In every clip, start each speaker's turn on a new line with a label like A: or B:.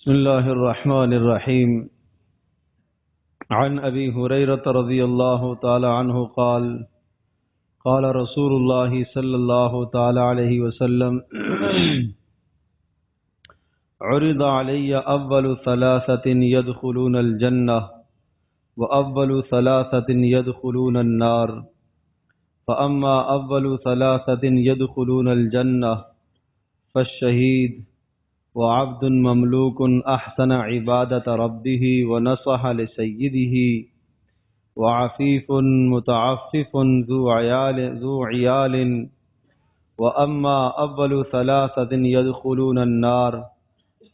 A: بسم الله الرحمن الرحيم. عن أبي هريرة رضي الله تعالى عنه قال قال رسول الله صلى الله تعالى عليه وسلم عرض علي أول ثلاثة يدخلون الجنة وأول ثلاثة يدخلون النار، فأما أول ثلاثة يدخلون الجنة فالشهيد وعبد مملوك أحسن عبادة ربه ونصح لسيده وعفيف متعفف ذو عيال. وأما أول ثلاثة يدخلون النار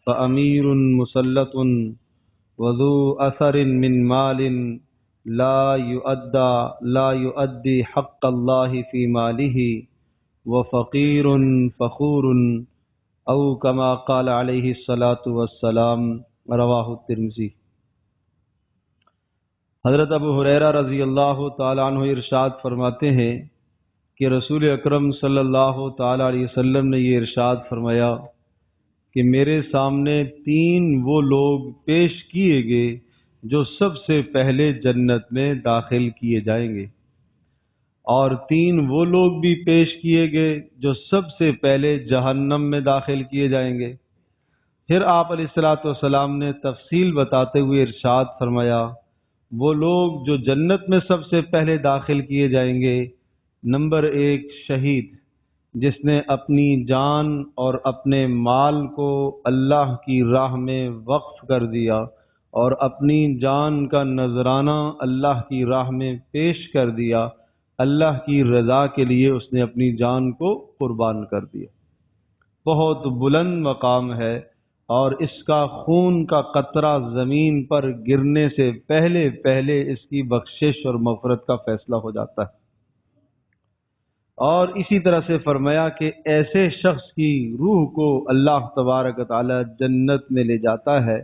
A: فأمير مسلط وذو أثر من مال لا يؤدي حق الله في ماله وفقير فخور او کما قال علیہ الصلاۃ والسلام، رواہ الترمذی۔ حضرت ابو ہریرہ رضی اللہ تعالی عنہ ارشاد فرماتے ہیں کہ رسول اکرم صلی اللہ تعالی علیہ وسلم نے یہ ارشاد فرمایا کہ میرے سامنے تین وہ لوگ پیش کیے گئے جو سب سے پہلے جنت میں داخل کیے جائیں گے، اور تین وہ لوگ بھی پیش کیے گئے جو سب سے پہلے جہنم میں داخل کیے جائیں گے۔ پھر آپ علیہ الصلوۃ والسلام نے تفصیل بتاتے ہوئے ارشاد فرمایا وہ لوگ جو جنت میں سب سے پہلے داخل کیے جائیں گے، نمبر ایک شہید، جس نے اپنی جان اور اپنے مال کو اللہ کی راہ میں وقف کر دیا اور اپنی جان کا نذرانہ اللہ کی راہ میں پیش کر دیا، اللہ کی رضا کے لیے اس نے اپنی جان کو قربان کر دیا۔ بہت بلند مقام ہے، اور اس کا خون کا قطرہ زمین پر گرنے سے پہلے اس کی بخشش اور مغفرت کا فیصلہ ہو جاتا ہے۔ اور اسی طرح سے فرمایا کہ ایسے شخص کی روح کو اللہ تبارک و تعالی جنت میں لے جاتا ہے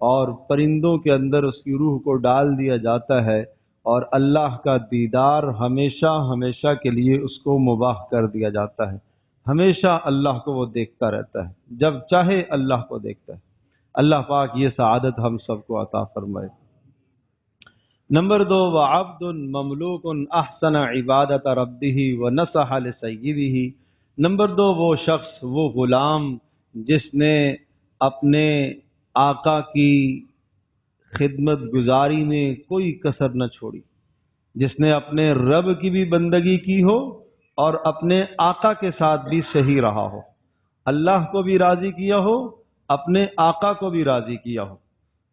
A: اور پرندوں کے اندر اس کی روح کو ڈال دیا جاتا ہے، اور اللہ کا دیدار ہمیشہ کے لیے اس کو مباح کر دیا جاتا ہے۔ ہمیشہ اللہ کو وہ دیکھتا رہتا ہے، جب چاہے اللہ کو دیکھتا ہے۔ اللہ پاک یہ سعادت ہم سب کو عطا فرمائے۔ نمبر دو، وعبد مملوک احسن عبادت ربہ ونصح لسیدہ۔ نمبر دو، وہ شخص، وہ غلام جس نے اپنے آقا کی خدمت گزاری میں کوئی کسر نہ چھوڑی، جس نے اپنے رب کی بھی بندگی کی ہو اور اپنے آقا کے ساتھ بھی صحیح رہا ہو، اللہ کو بھی راضی کیا ہو، اپنے آقا کو بھی راضی کیا ہو۔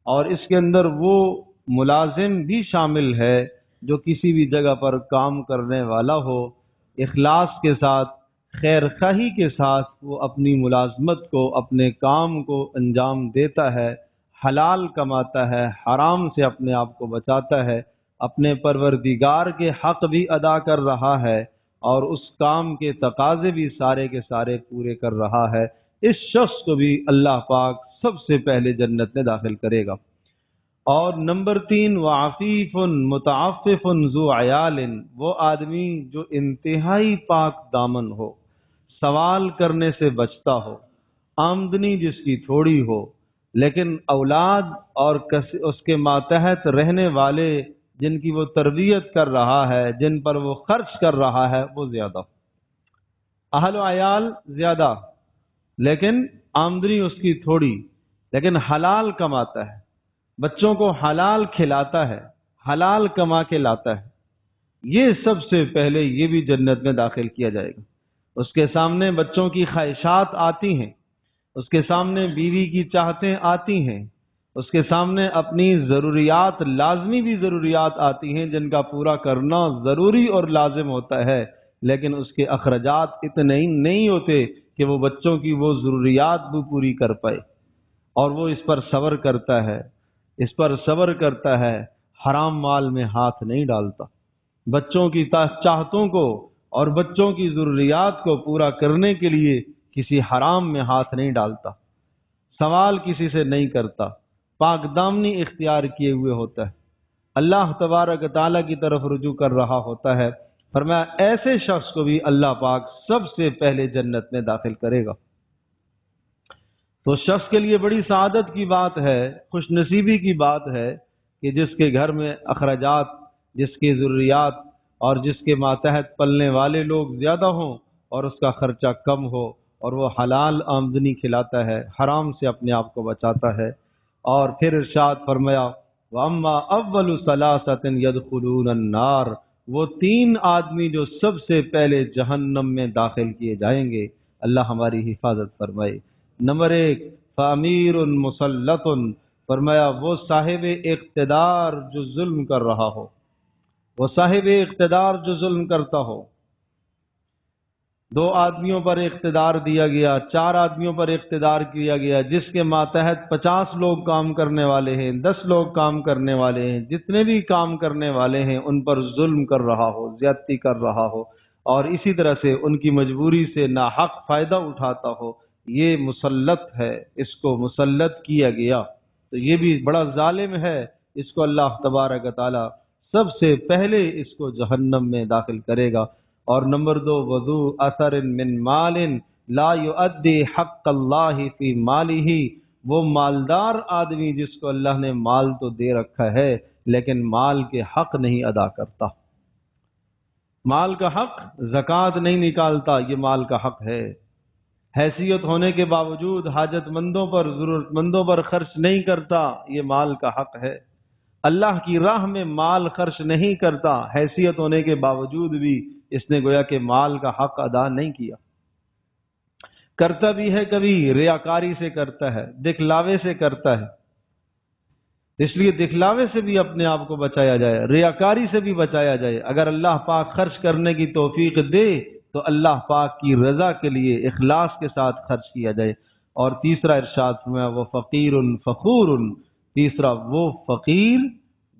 A: اور اس کے اندر وہ ملازم بھی شامل ہے جو کسی بھی جگہ پر کام کرنے والا ہو، اخلاص کے ساتھ، خیر خواہی کے ساتھ وہ اپنی ملازمت کو، اپنے کام کو انجام دیتا ہے، حلال کماتا ہے، حرام سے اپنے آپ کو بچاتا ہے، اپنے پروردگار کے حق بھی ادا کر رہا ہے اور اس کام کے تقاضے بھی سارے کے سارے پورے کر رہا ہے، اس شخص کو بھی اللہ پاک سب سے پہلے جنت میں داخل کرے گا۔ اور نمبر تین، وعفیف متعفف ذو عیال، وہ آدمی جو انتہائی پاک دامن ہو، سوال کرنے سے بچتا ہو، آمدنی جس کی تھوڑی ہو، لیکن اولاد اور اس کے ماتحت رہنے والے جن کی وہ تربیت کر رہا ہے، جن پر وہ خرچ کر رہا ہے، وہ زیادہ، اہل و عیال زیادہ، لیکن آمدنی اس کی تھوڑی، لیکن حلال کماتا ہے، بچوں کو حلال کھلاتا ہے، حلال کما کے لاتا ہے، یہ سب سے پہلے یہ بھی جنت میں داخل کیا جائے گا۔ اس کے سامنے بچوں کی خواہشات آتی ہیں، اس کے سامنے بیوی کی چاہتیں آتی ہیں، اس کے سامنے اپنی ضروریات، لازمی بھی ضروریات آتی ہیں جن کا پورا کرنا ضروری اور لازم ہوتا ہے، لیکن اس کے اخراجات اتنے ہی نہیں ہوتے کہ وہ بچوں کی وہ ضروریات بھی پوری کر پائے، اور وہ اس پر صبر کرتا ہے، حرام مال میں ہاتھ نہیں ڈالتا، بچوں کی چاہتوں کو اور بچوں کی ضروریات کو پورا کرنے کے لیے کسی حرام میں ہاتھ نہیں ڈالتا، سوال کسی سے نہیں کرتا، پاک دامنی اختیار کیے ہوئے ہوتا ہے، اللہ تبارک تعالیٰ کی طرف رجوع کر رہا ہوتا ہے۔ فرمایا ایسے شخص کو بھی اللہ پاک سب سے پہلے جنت میں داخل کرے گا۔ تو شخص کے لیے بڑی سعادت کی بات ہے، خوش نصیبی کی بات ہے کہ جس کے گھر میں اخراجات، جس کی ضروریات اور جس کے ماتحت پلنے والے لوگ زیادہ ہوں اور اس کا خرچہ کم ہو، اور وہ حلال آمدنی کھلاتا ہے، حرام سے اپنے آپ کو بچاتا ہے۔ اور پھر ارشاد فرمایا وَأَمَّا أَوَّلُ ثَلَاثَةٍ يَدْخُلُونَ النَّارَ، وہ تین آدمی جو سب سے پہلے جہنم میں داخل کیے جائیں گے، اللہ ہماری حفاظت فرمائے۔ نمبر ایک، فامیر مسلط، فرمایا وہ صاحب اقتدار جو ظلم کر رہا ہو، وہ صاحب اقتدار جو ظلم کرتا ہو۔ دو آدمیوں پر اقتدار دیا گیا، چار آدمیوں پر اقتدار کیا گیا، جس کے ماتحت 50 لوگ کام کرنے والے ہیں، 10 لوگ کام کرنے والے ہیں، جتنے بھی کام کرنے والے ہیں ان پر ظلم کر رہا ہو، زیادتی کر رہا ہو، اور اسی طرح سے ان کی مجبوری سے ناحق فائدہ اٹھاتا ہو، یہ مسلط ہے، اس کو مسلط کیا گیا، تو یہ بھی بڑا ظالم ہے۔ اس کو اللہ تبارک و تعالی سب سے پہلے اس کو جہنم میں داخل کرے گا۔ اور نمبر دو، وذو اثر من مال لا یؤدی حق اللہ فی مالہ، وہ مالدار آدمی جس کو اللہ نے مال تو دے رکھا ہے لیکن مال کے حق نہیں ادا کرتا، مال کا حق، زکوٰۃ نہیں نکالتا، یہ مال کا حق ہے۔ حیثیت ہونے کے باوجود حاجت مندوں پر، ضرورت مندوں پر خرچ نہیں کرتا، یہ مال کا حق ہے۔ اللہ کی راہ میں مال خرچ نہیں کرتا، حیثیت ہونے کے باوجود بھی اس نے گویا کہ مال کا حق ادا نہیں کیا۔ کرتا بھی ہے کبھی ریاکاری سے کرتا ہے، دکھلاوے سے کرتا ہے، اس لیے دکھلاوے سے بھی اپنے آپ کو بچایا جائے، ریاکاری سے بھی بچایا جائے۔ اگر اللہ پاک خرچ کرنے کی توفیق دے تو اللہ پاک کی رضا کے لیے اخلاص کے ساتھ خرچ کیا جائے۔ اور تیسرا ارشاد فرمایا وہ فقیر فخور، تیسرا وہ فقیر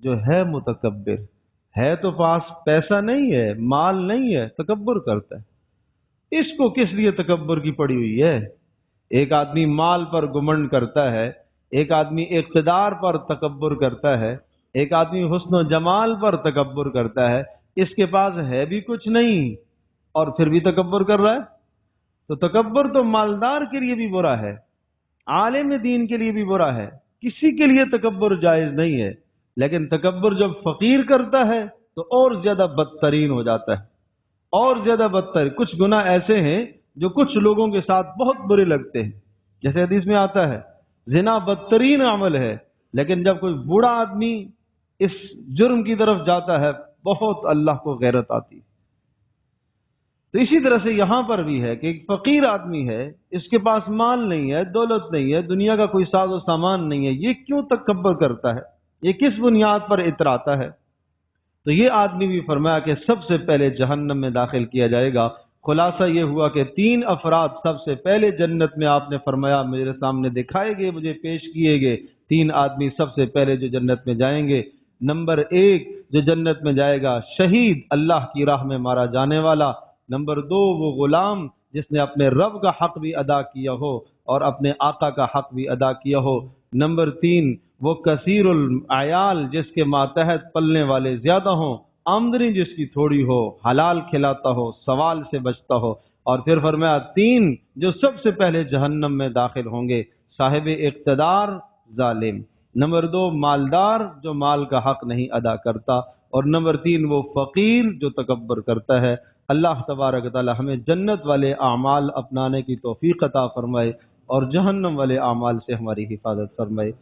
A: جو ہے متکبر ہے، تو پاس پیسہ نہیں ہے، مال نہیں ہے، تکبر کرتا ہے۔ اس کو کس لیے تکبر کی پڑی ہوئی ہے؟ ایک آدمی مال پر گمنڈ کرتا ہے، ایک آدمی اقتدار پر تکبر کرتا ہے، ایک آدمی حسن و جمال پر تکبر کرتا ہے، اس کے پاس ہے بھی کچھ نہیں اور پھر بھی تکبر کر رہا ہے۔ تو تکبر تو مالدار کے لیے بھی برا ہے، عالم دین کے لیے بھی برا ہے، کسی کے لیے تکبر جائز نہیں ہے، لیکن تکبر جب فقیر کرتا ہے تو اور زیادہ بدترین ہو جاتا ہے، اور زیادہ بدتر۔ کچھ گناہ ایسے ہیں جو کچھ لوگوں کے ساتھ بہت برے لگتے ہیں، جیسے حدیث میں آتا ہے زنا بدترین عمل ہے، لیکن جب کوئی بوڑھا آدمی اس جرم کی طرف جاتا ہے بہت اللہ کو غیرت آتی۔ تو اسی طرح سے یہاں پر بھی ہے کہ ایک فقیر آدمی ہے، اس کے پاس مال نہیں ہے، دولت نہیں ہے، دنیا کا کوئی ساز و سامان نہیں ہے، یہ کیوں تکبر کرتا ہے؟ یہ کس بنیاد پر اتراتا ہے؟ تو یہ آدمی بھی فرمایا کہ سب سے پہلے جہنم میں داخل کیا جائے گا۔ خلاصہ یہ ہوا کہ تین افراد سب سے پہلے جنت میں، آپ نے فرمایا میرے سامنے دکھائے گئے، مجھے پیش کیے گئے تین آدمی سب سے پہلے جو جنت میں جائیں گے۔ نمبر ایک جو جنت میں جائے گا، شہید، اللہ کی راہ میں مارا جانے والا۔ نمبر دو، وہ غلام جس نے اپنے رب کا حق بھی ادا کیا ہو اور اپنے آقا کا حق بھی ادا کیا ہو۔ نمبر تین، وہ کثیر العیال جس کے ماتحت پلنے والے زیادہ ہوں، آمدنی جس کی تھوڑی ہو، حلال کھلاتا ہو، سوال سے بچتا ہو۔ اور پھر فرمایا تین جو سب سے پہلے جہنم میں داخل ہوں گے، صاحب اقتدار، ظالم۔ نمبر دو، مالدار جو مال کا حق نہیں ادا کرتا، اور نمبر تین وہ فقیر جو تکبر کرتا ہے۔ اللہ تبارک تعالی ہمیں جنت والے اعمال اپنانے کی توفیق عطا فرمائے اور جہنم والے اعمال سے ہماری حفاظت فرمائے۔